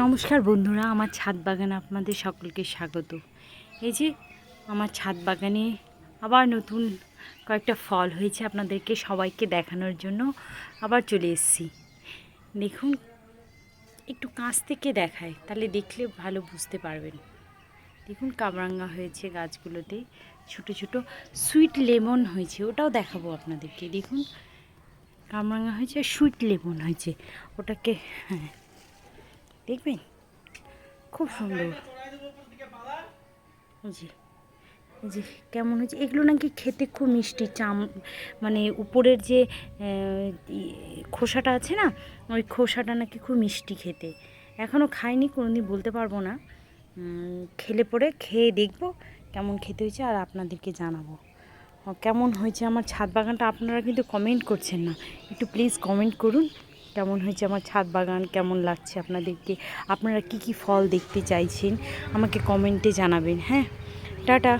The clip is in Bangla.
নমস্কার বন্ধুরা, আমার ছাদ বাগানে আপনাদের সকলকে স্বাগত। এই যে আমার ছাদ বাগানে আবার নতুন কয়েকটা ফল হয়েছে, আপনাদেরকে সবাইকে দেখানোর জন্য আবার চলে এসেছি। দেখুন, একটু কাছ থেকে দেখায়, তাহলে দেখলে ভালো বুঝতে পারবেন। দেখুন, কামরাঙ্গা হয়েছে গাছগুলোতে, ছোট ছোট সুইট লেমন হয়েছে, ওটাও দেখাবো আপনাদেরকে। দেখুন, কামরাঙ্গা হয়েছে, সুইট লেমন হয়েছে, ওটাকে হ্যাঁ দেখবেন, খুব সুন্দর। জি, জি, কেমন হয়েছে এগুলো, নাকি খেতে খুব মিষ্টি। মানে উপরের যে খোসাটা আছে না, ওই খোসাটা নাকি খুব মিষ্টি খেতে। এখনও খাইনি, কোনোদিন বলতে পারবো না। খেলে পরে খেয়ে দেখবো কেমন খেতে হয়েছে, আর আপনাদেরকে জানাবো কেমন হয়েছে আমার ছাদ বাগানটা। আপনারা কিন্তু কমেন্ট করছেন না, একটু প্লিজ কমেন্ট করুন কেমন হয়েছে আমার ছাদ বাগান, কেমন লাগছে আপনাদেরকে, আপনারা কি কি ফল দেখতে চাইছেন আমাকে কমেন্টে জানাবেন। হ্যাঁ, টাটা।